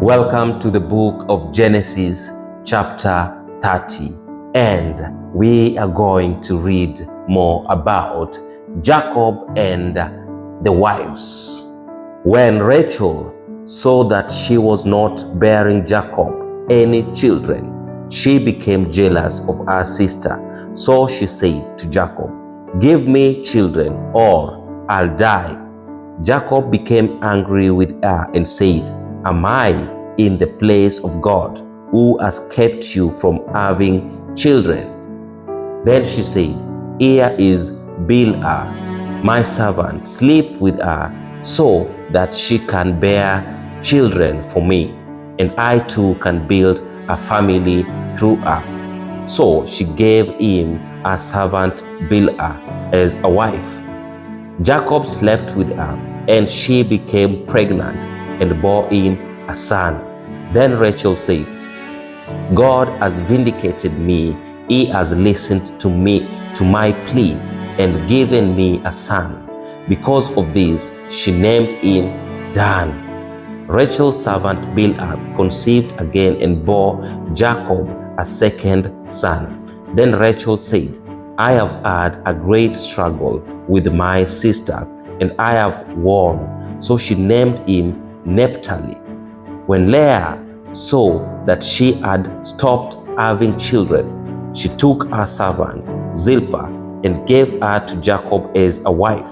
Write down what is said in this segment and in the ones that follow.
Welcome to the book of Genesis chapter 30, and we are going to read more about Jacob and the wives. When Rachel saw that she was not bearing Jacob any children, she became jealous of her sister. So she said to Jacob, "Give me children or I'll die." Jacob became angry with her and said, "Am I in the place of God, who has kept you from having children?" Then she said, "Here is Bilhah, my servant. Sleep with her so that she can bear children for me, and I too can build a family through her." So she gave him her servant Bilhah as a wife. Jacob slept with her, and she became pregnant and bore him a son. Then Rachel said, "God has vindicated me. He has listened to me, to my plea, and given me a son." Because of this, she named him Dan. Rachel's servant Bilhah conceived again and bore Jacob a second son. Then Rachel said, "I have had a great struggle with my sister, and I have won." So she named him Naphtali. When Leah saw that she had stopped having children, she took her servant Zilpah and gave her to Jacob as a wife.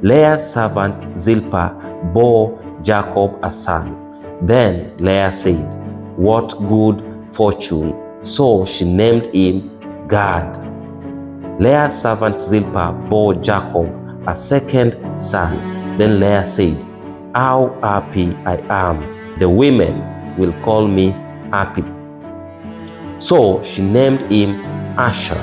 Leah's servant Zilpah bore Jacob a son. Then Leah said, "What good fortune!" So she named him Gad. Leah's servant Zilpah bore Jacob a second son. Then Leah said, "How happy I am! The women will call me happy." So she named him Asher.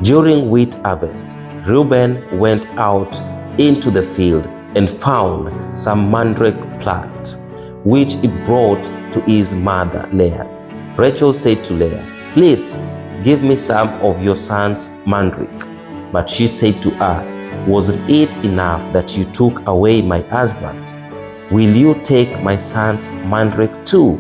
During wheat harvest, Reuben went out into the field and found some mandrake plant, which he brought to his mother Leah. Rachel said to Leah, "Please give me some of your son's mandrake." But she said to her, "Wasn't it enough that you took away my husband? Will you take my son's mandrake too?"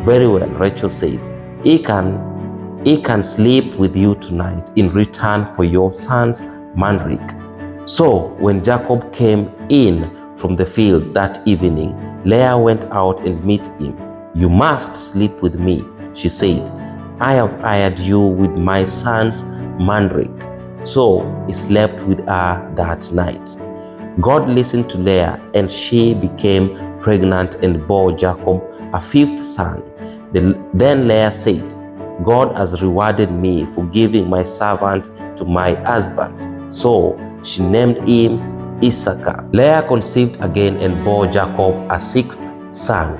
"Very well," Rachel said. He can sleep with you tonight in return for your son's mandrake." So when Jacob came in from the field that evening, Leah went out and met him. "You must sleep with me," she said. "I have hired you with my son's mandrake." So he slept with her that night. God listened to Leah, and she became pregnant and bore Jacob a fifth son. Then Leah said, "God has rewarded me for giving my servant to my husband." So she named him Issachar. Leah conceived again and bore Jacob a sixth son.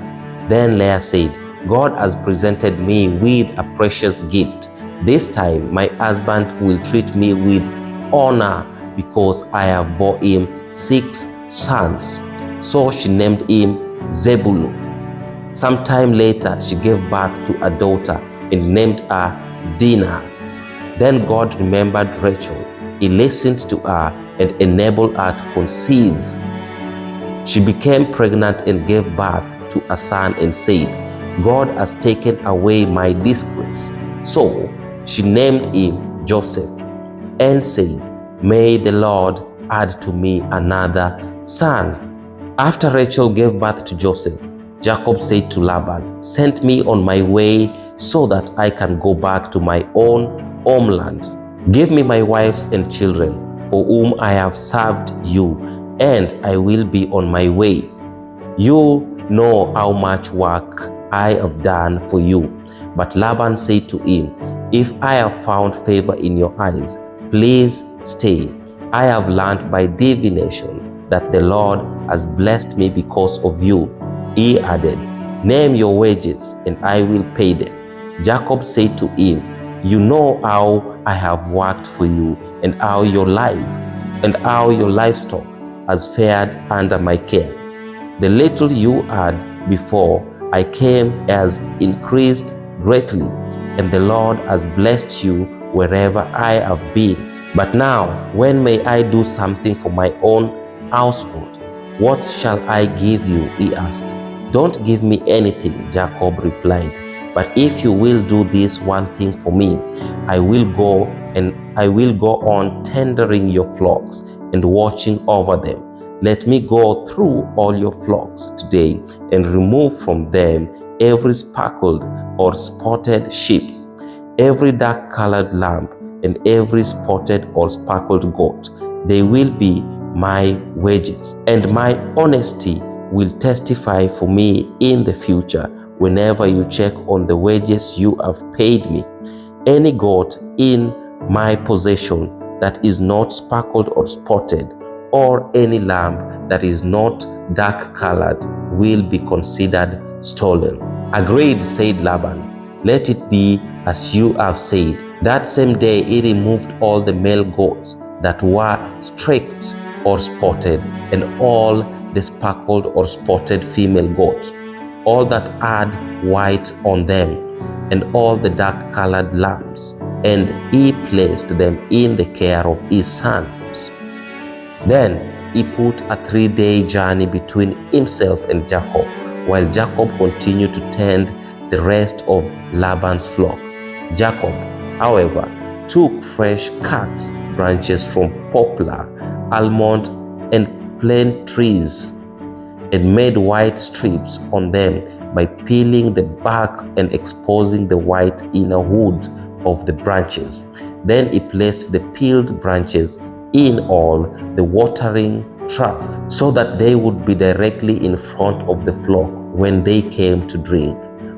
Then Leah said, "God has presented me with a precious gift. This time my husband will treat me with honor because I have bore him 6 sons." So she named him Zebulun. Sometime later, she gave birth to a daughter and named her Dinah. Then God remembered Rachel. He listened to her and enabled her to conceive. She became pregnant and gave birth to a son and said, "God has taken away my disgrace." So she named him Joseph and said, "May the Lord add to me another son." After Rachel gave birth to Joseph, Jacob said to Laban, "Send me on my way so that I can go back to my own homeland. Give me my wives and children, for whom I have served you, and I will be on my way. You know how much work I have done for you." But Laban said to him, "If I have found favor in your eyes, please stay. I have learned by divination that the Lord has blessed me because of you." He added, "Name your wages, and I will pay them." Jacob said to him, "You know how I have worked for you, and how your livestock has fared under my care. The little you had before I came has increased greatly, and the Lord has blessed you wherever I have been. But now, when may I do something for my own household?" "What shall I give you?" he asked. "Don't give me anything," Jacob replied, "but if you will do this one thing for me, I will go on tendering your flocks and watching over them. Let me go through all your flocks today and remove from them every speckled or spotted sheep, every dark-colored lamb, and every spotted or speckled goat. They will be my wages, and my honesty will testify for me in the future whenever you check on the wages you have paid me. Any goat in my possession that is not speckled or spotted, or any lamb that is not dark-colored, will be considered stolen." "Agreed," said Laban. "Let it be as you have said." That same day he removed all the male goats that were streaked or spotted, and all the speckled or spotted female goats, all that had white on them, and all the dark-colored lambs, and he placed them in the care of his sons. Then he put a 3-day journey between himself and Jacob, while Jacob continued to tend the rest of Laban's flock. Jacob, however, took fresh cut branches from poplar, almond, and plane trees, and made white strips on them by peeling the bark and exposing the white inner wood of the branches. Then he placed the peeled branches in all the watering trough, so that they would be directly in front of the flock when they came to drink.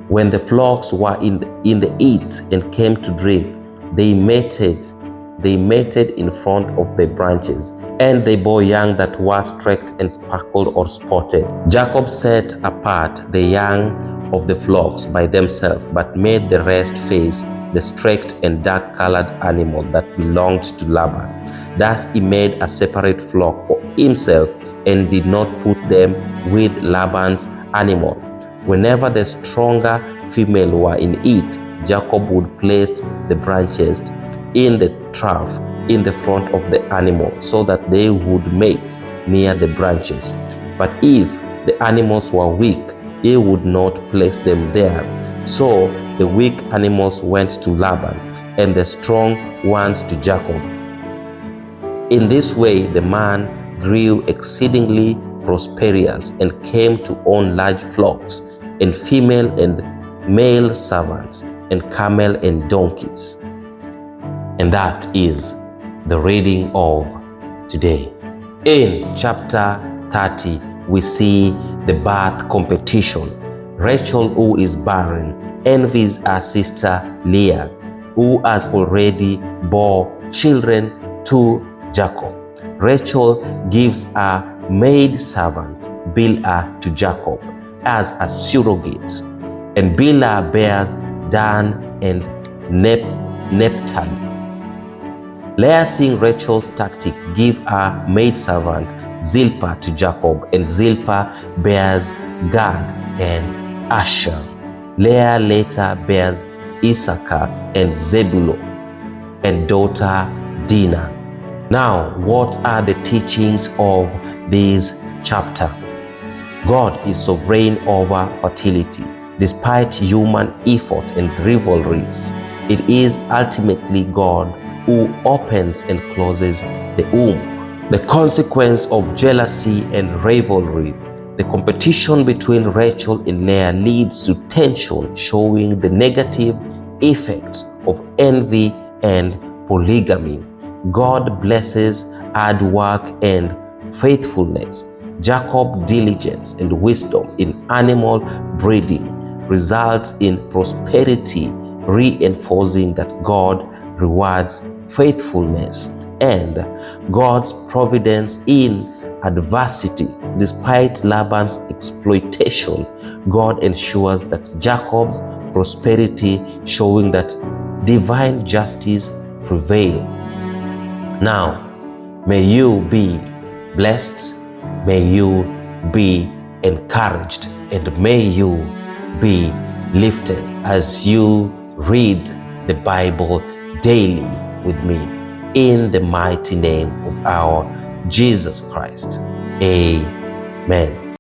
When the flocks were in the heat and came to drink, they mated in front of the branches, and they bore young that were streaked and speckled or spotted. Jacob set apart the young of the flocks by themselves, but made the rest face the streaked and dark-colored animal that belonged to Laban. Thus he made a separate flock for himself and did not put them with Laban's animal. Whenever the stronger female were in it, Jacob would place the branches in the trough in the front of the animal, so that they would mate near the branches. But if the animals were weak, he would not place them there. So the weak animals went to Laban, and the strong ones to Jacob. In this way the man grew exceedingly prosperous and came to own large flocks, and female and male servants, and camel and donkeys. And that is the reading of today. In chapter 30, we see the birth competition. Rachel, who is barren, envies her sister Leah, who has already bore children to Jacob. Rachel gives her maid servant Bilhah to Jacob as a surrogate, and Bilhah bears Dan and Naphtali. Leah, seeing Rachel's tactic, gives her maidservant Zilpah to Jacob, and Zilpah bears Gad and Asher. Leah later bears Issachar and Zebulun and daughter Dinah. Now, what are the teachings of this chapter? God is sovereign over fertility. Despite human effort and rivalries, it is ultimately God who opens and closes the womb. The consequence of jealousy and rivalry, the competition between Rachel and Leah, leads to tension, showing the negative effects of envy and polygamy. God blesses hard work and faithfulness. Jacob's diligence and wisdom in animal breeding results in prosperity, reinforcing that God rewards faithfulness, and God's providence in adversity. Despite Laban's exploitation, God ensures that Jacob's prosperity, showing that divine justice prevails. Now, may you be blessed, may you be encouraged, and may you be lifted as you read the Bible daily with me. In the mighty name of our Jesus Christ. Amen.